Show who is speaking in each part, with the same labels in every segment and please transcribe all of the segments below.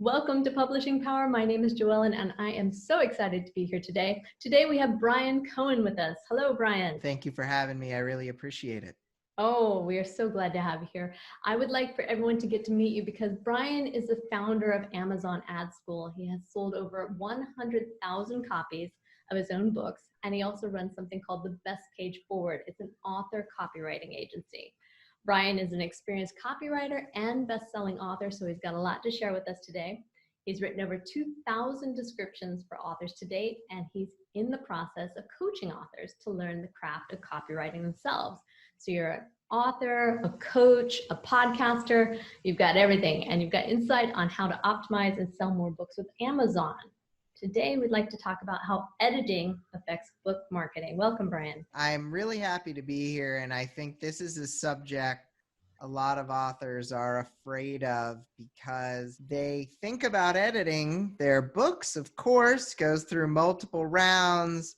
Speaker 1: Welcome to Publishing Power. My name is Joellen, and I am so excited to be here today. Today we have Bryan Cohen with us. Hello, Bryan.
Speaker 2: Thank you for having me. I really appreciate it.
Speaker 1: Oh, we are so glad to have you here. I would like for everyone to get to meet you because Bryan is the founder of Amazon Ad School. He has sold over 100,000 copies of his own books, and he also runs something called the Best Page Forward. It's an author copywriting agency. Bryan is an experienced copywriter and best-selling author, so he's got a lot to share with us today. He's written over 2,000 descriptions for authors to date, and he's in the process of coaching authors to learn the craft of copywriting themselves. So you're an author, a coach, a podcaster, you've got everything, and you've got insight on how to optimize and sell more books with Amazon. Today, we'd like to talk about how editing affects book marketing. Welcome, Bryan.
Speaker 2: I'm really happy to be here, and I think this is a subject a lot of authors are afraid of because they think about editing. Their books, of course, goes through multiple rounds,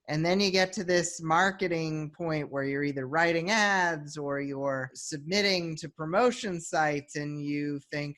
Speaker 2: and then you get to this marketing point where you're either writing ads or you're submitting to promotion sites, and you think,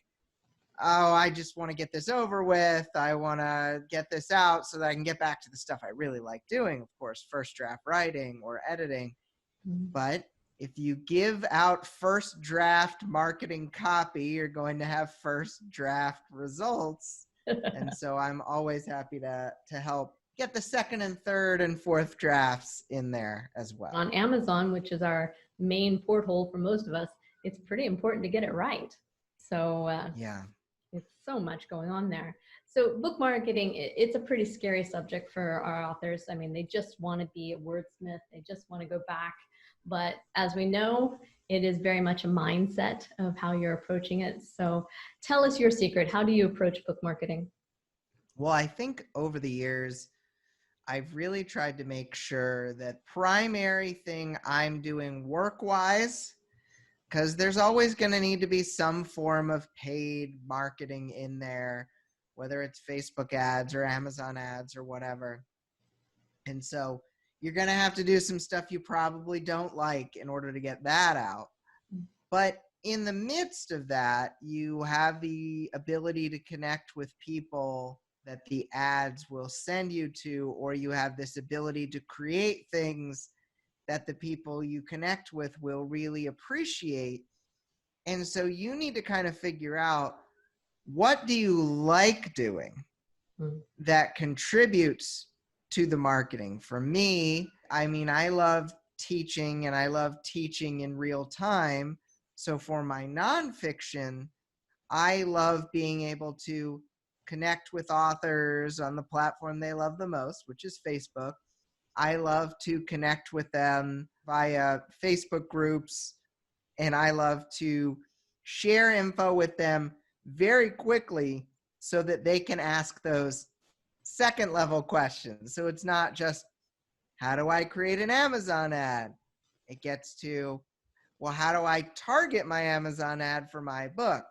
Speaker 2: oh, I just want to get this over with. I want to get this out so that I can get back to the stuff I really like doing, of course, first draft writing or editing. But if you give out first draft marketing copy, you're going to have first draft results. And so I'm always happy to help get the second and third and fourth drafts in there as well.
Speaker 1: On Amazon, which is our main porthole for most of us, it's pretty important to get it right. So
Speaker 2: yeah.
Speaker 1: It's so much going on there. So book marketing, it's a pretty scary subject for our authors. I mean, they just want to be a wordsmith. They just want to go back. But as we know, it is very much a mindset of how you're approaching it. So tell us your secret. How do you approach book marketing?
Speaker 2: Well, I think over the years, I've really tried to make sure that primary thing I'm doing work-wise, because there's always going to need to be some form of paid marketing in there, whether it's Facebook ads or Amazon ads or whatever. And so you're going to have to do some stuff you probably don't like in order to get that out. But in the midst of that, you have the ability to connect with people that the ads will send you to, or you have this ability to create things that the people you connect with will really appreciate. And so you need to kind of figure out, what do you like doing that contributes to the marketing? For me, I mean, I love teaching, and I love teaching in real time. So for my nonfiction, I love being able to connect with authors on the platform they love the most, which is Facebook. I love to connect with them via Facebook groups, and I love to share info with them very quickly so that they can ask those second level questions. So it's not just, how do I create an Amazon ad? It gets to, well, how do I target my Amazon ad for my book?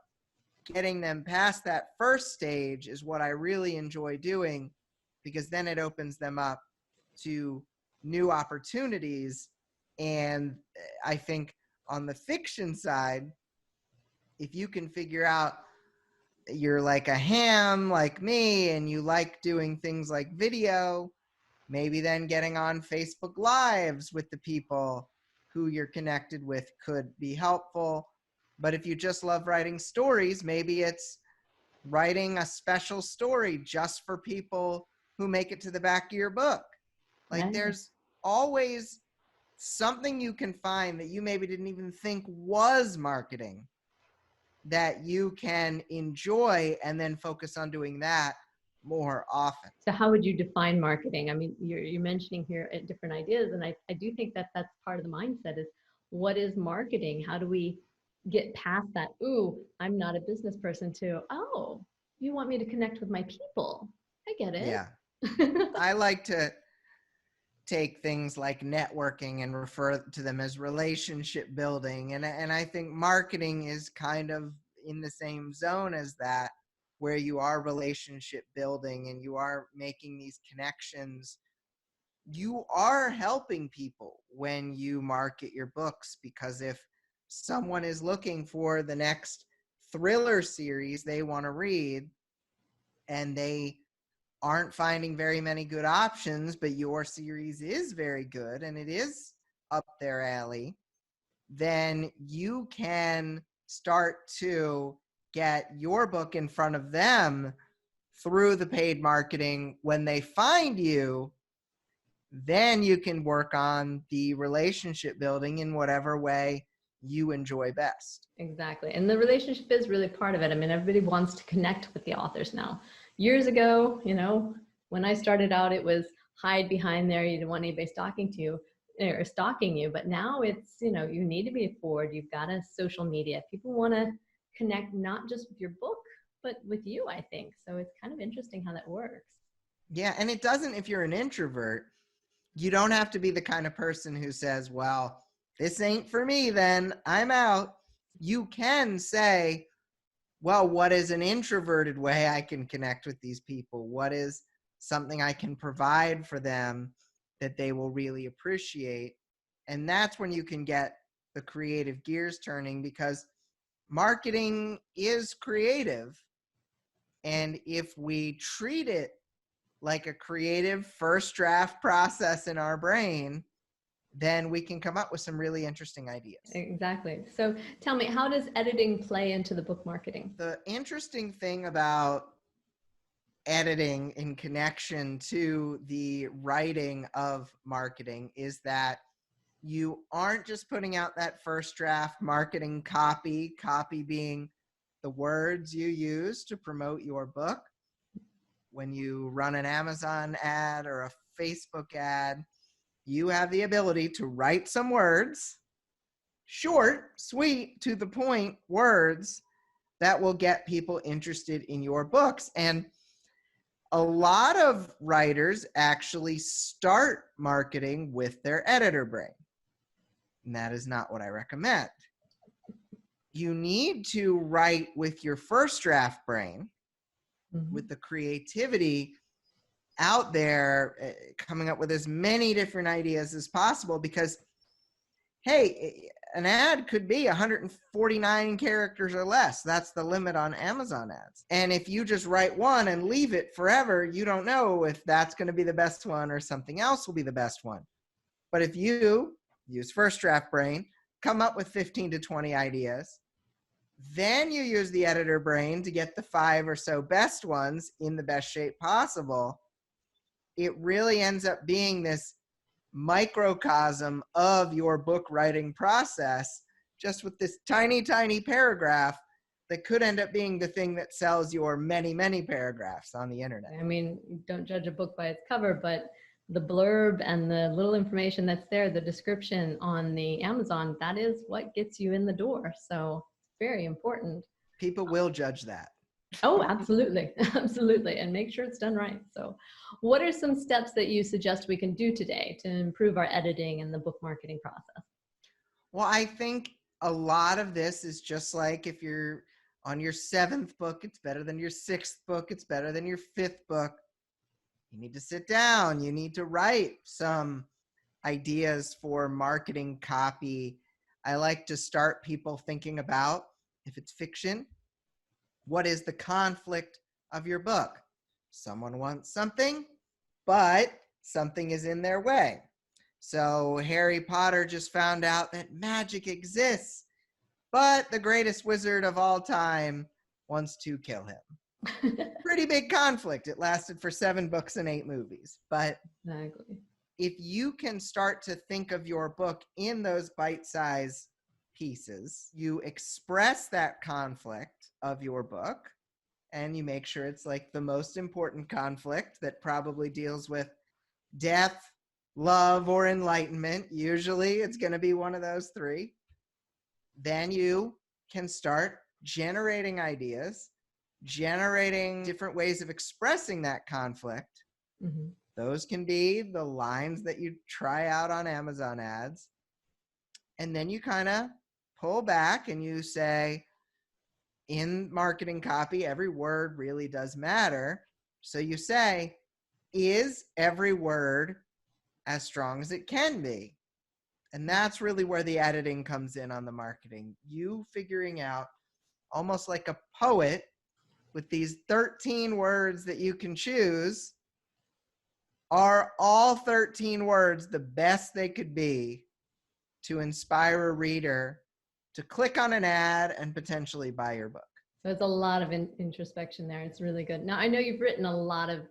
Speaker 2: Getting them past that first stage is what I really enjoy doing, because then it opens them up to new opportunities. And I think on the fiction side, if you can figure out you're like a ham like me and you like doing things like video, maybe then getting on Facebook Lives with the people who you're connected with could be helpful. But if you just love writing stories, maybe it's writing a special story just for people who make it to the back of your book. Like, there's always something you can find that you maybe didn't even think was marketing that you can enjoy, and then focus on doing that more often.
Speaker 1: So how would you define marketing? I mean, you're mentioning here different ideas, and I do think that that's part of the mindset is, what is marketing? How do we get past that, ooh, I'm not a business person, to, oh, you want me to connect with my people. I get it.
Speaker 2: Yeah. I like to take things like networking and refer to them as relationship building. And I think marketing is kind of in the same zone as that, where you are relationship building and you are making these connections. You are helping people when you market your books, because if someone is looking for the next thriller series they want to read and they aren't finding very many good options, but your series is very good and it is up their alley, then you can start to get your book in front of them through the paid marketing. When they find you, then you can work on the relationship building in whatever way you enjoy best.
Speaker 1: Exactly. And the relationship is really part of it. I mean, everybody wants to connect with the authors now. Years ago, when I started out, it was hide behind there. You didn't want anybody stalking you. But now it's, you need to be forward. You've got a social media. People want to connect not just with your book, but with you, I think. So it's kind of interesting how that works.
Speaker 2: Yeah. And it doesn't, if you're an introvert, you don't have to be the kind of person who says, well, this ain't for me, then I'm out. You can say, well, what is an introverted way I can connect with these people? What is something I can provide for them that they will really appreciate? And that's when you can get the creative gears turning, because marketing is creative. And if we treat it like a creative first draft process in our brain, then we can come up with some really interesting ideas.
Speaker 1: Exactly. So tell me, how does editing play into the book marketing?
Speaker 2: The interesting thing about editing in connection to the writing of marketing is that you aren't just putting out that first draft marketing copy being the words you use to promote your book. When you run an Amazon ad or a Facebook ad, you have the ability to write some words, short, sweet, to the point words that will get people interested in your books. And a lot of writers actually start marketing with their editor brain. And that is not what I recommend. You need to write with your first draft brain, with the creativity out there, coming up with as many different ideas as possible, because, hey, an ad could be 149 characters or less. That's the limit on Amazon ads. And if you just write one and leave it forever, you don't know if that's going to be the best one or something else will be the best one. But if you use first draft brain, come up with 15 to 20 ideas, then you use the editor brain to get the 5 or so best ones in the best shape possible, it really ends up being this microcosm of your book writing process, just with this tiny, tiny paragraph that could end up being the thing that sells your many, many paragraphs on the internet.
Speaker 1: I mean, don't judge a book by its cover, but the blurb and the little information that's there, the description on the Amazon, that is what gets you in the door. So it's very important.
Speaker 2: People will judge that.
Speaker 1: Oh, absolutely. Absolutely. And make sure it's done right. So what are some steps that you suggest we can do today to improve our editing and the book marketing process?
Speaker 2: Well, I think a lot of this is just like if you're on your 7th book, it's better than your 6th book. It's better than your 5th book. You need to sit down. You need to write some ideas for marketing copy. I like to start people thinking about, if it's fiction, what is the conflict of your book? Someone wants something, but something is in their way. So Harry Potter just found out that magic exists, but the greatest wizard of all time wants to kill him. Pretty big conflict. It lasted for 7 books and 8 movies. But
Speaker 1: exactly.
Speaker 2: If you can start to think of your book in those bite-sized pieces, you express that conflict of your book, and you make sure it's like the most important conflict that probably deals with death, love, or enlightenment. Usually it's going to be one of those 3. Then you can start generating ideas, generating different ways of expressing that conflict.
Speaker 1: Mm-hmm.
Speaker 2: Those can be the lines that you try out on Amazon ads. And then you kind of pull back and you say, in marketing copy, every word really does matter. So you say, is every word as strong as it can be? And that's really where the editing comes in on the marketing. You figuring out almost like a poet with these 13 words that you can choose. Are all 13 words the best they could be to inspire a reader to click on an ad and potentially buy your book?
Speaker 1: So it's a lot of introspection there. It's really good. Now, I know you've written a lot of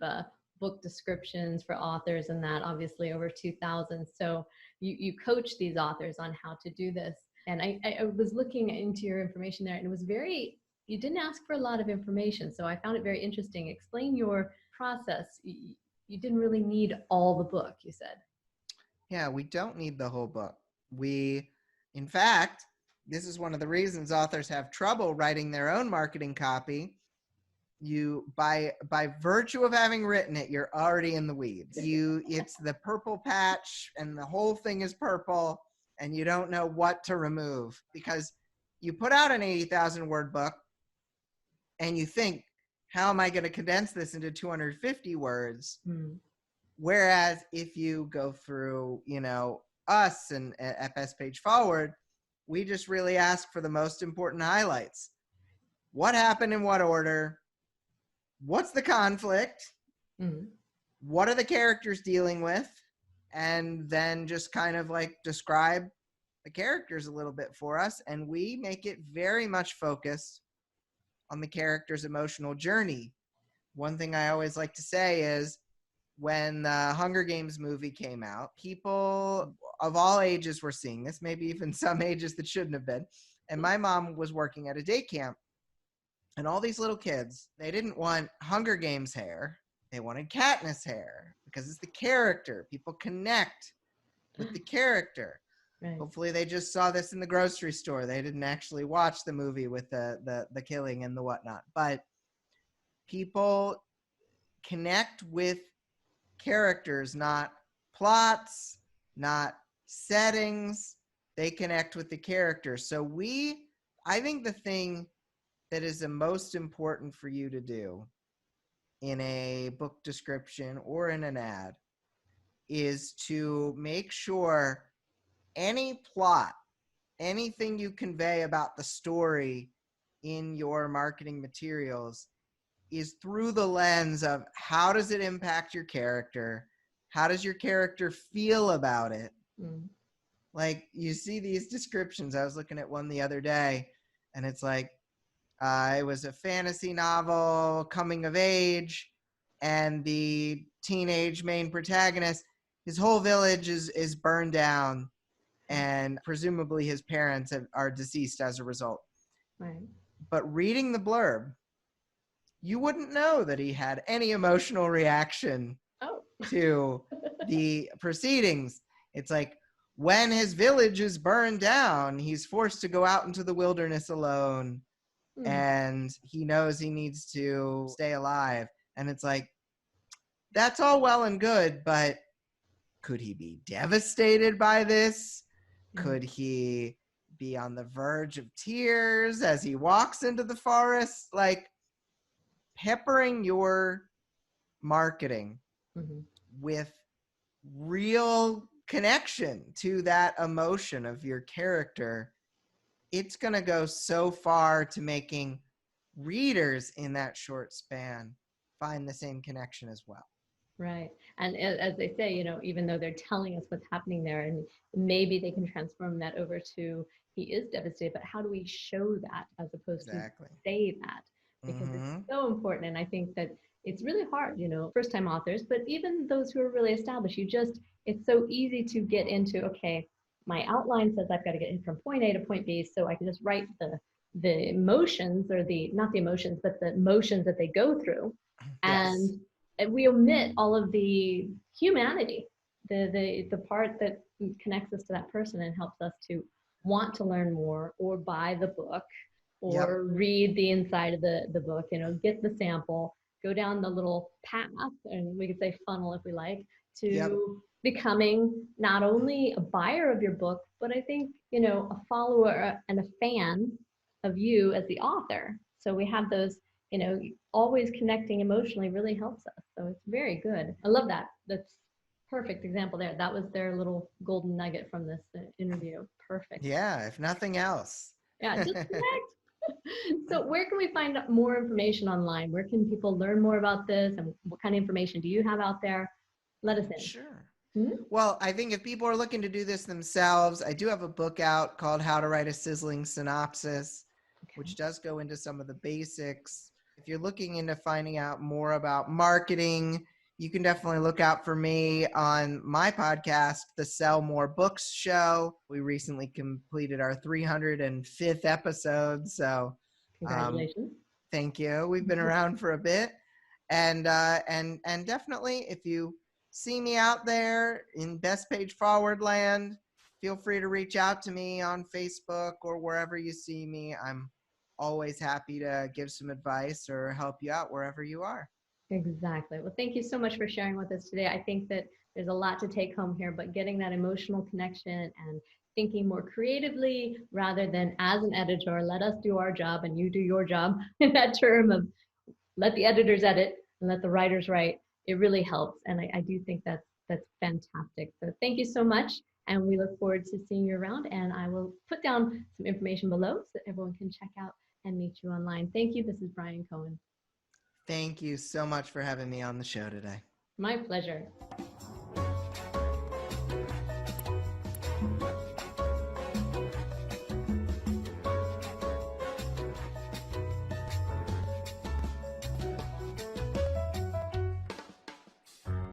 Speaker 1: book descriptions for authors and that, obviously over 2,000. So you coach these authors on how to do this. And I was looking into your information there, and it was you didn't ask for a lot of information. So I found it very interesting. Explain your process. You didn't really need all the book, you said.
Speaker 2: Yeah, we don't need the whole book. In fact, this is one of the reasons authors have trouble writing their own marketing copy. By virtue of having written it, you're already in the weeds. It's the purple patch and the whole thing is purple and you don't know what to remove, because you put out an 80,000 word book and you think, how am I going to condense this into 250 words? Whereas if you go through, us and at Best Page Forward, we just really ask for the most important highlights. What happened in what order? What's the conflict? What are the characters dealing with? And then just kind of like describe the characters a little bit for us. And we make it very much focused on the character's emotional journey. One thing I always like to say is, when the Hunger Games movie came out, people of all ages were seeing this, maybe even some ages that shouldn't have been. And my mom was working at a day camp. And all these little kids, they didn't want Hunger Games hair. They wanted Katniss hair because it's the character. People connect with the character. Right. Hopefully they just saw this in the grocery store. They didn't actually watch the movie with the killing and the whatnot. But people connect with characters, not plots, not settings. They connect with the characters. So I think the thing that is the most important for you to do in a book description or in an ad is to make sure any plot, anything you convey about the story in your marketing materials is through the lens of how does it impact your character? How does your character feel about it? Like, you see these descriptions. I was looking at one the other day, and it's like, it was a fantasy novel, coming of age, and the teenage main protagonist, his whole village is burned down, and presumably his parents are deceased as a result.
Speaker 1: Right.
Speaker 2: But reading the blurb, you wouldn't know that he had any emotional reaction to the proceedings. It's like, when his village is burned down, he's forced to go out into the wilderness alone, and he knows he needs to stay alive. And it's like, that's all well and good, but could he be devastated by this? Could he be on the verge of tears as he walks into the forest? Like, peppering your marketing with real connection to that emotion of your character, it's going to go so far to making readers in that short span find the same connection as well.
Speaker 1: Right. And as they say, even though they're telling us what's happening there, and maybe they can transform that over to, he is devastated, but how do we show that as opposed to say that? Because it's so important. And I think that it's really hard, first time authors, but even those who are really established, it's so easy to get into, okay, my outline says I've got to get from point A to point B, so I can just write the emotions, or not the emotions, but the motions that they go through. And we omit all of the humanity, the part that connects us to that person and helps us to want to learn more, or buy the book, or read the inside of the book, get the sample, go down the little path, and we could say funnel if we like, to becoming not only a buyer of your book, but I think, a follower and a fan of you as the author. So we have those, always connecting emotionally really helps us. So it's very good. I love that. That's perfect example there. That was their little golden nugget from this interview. Perfect.
Speaker 2: Yeah, if nothing else.
Speaker 1: Yeah, just connect. So where can we find more information online? Where can people learn more about this? And what kind of information do you have out there? Let us in.
Speaker 2: Sure.
Speaker 1: Hmm?
Speaker 2: Well, I think if people are looking to do this themselves, I do have a book out called How to Write a Sizzling Synopsis,
Speaker 1: Okay.
Speaker 2: which does go into some of the basics. If you're looking into finding out more about marketing, you can definitely look out for me on my podcast, The Sell More Books Show. We recently completed our 305th episode, so um,
Speaker 1: Congratulations.
Speaker 2: thank you. We've been around for a bit, and definitely, if you see me out there in Best Page Forward land, feel free to reach out to me on Facebook or wherever you see me. I'm always happy to give some advice or help you out wherever you are.
Speaker 1: Exactly. Well, thank you so much for sharing with us today. I think that there's a lot to take home here, but getting that emotional connection and thinking more creatively rather than as an editor, let us do our job and you do your job in that term of let the editors edit and let the writers write. It really helps. And I do think that's fantastic. So thank you so much. And we look forward to seeing you around. And I will put down some information below so that everyone can check out and meet you online. Thank you. This is Bryan Cohen.
Speaker 2: Thank you so much for having me on the show today.
Speaker 1: My pleasure.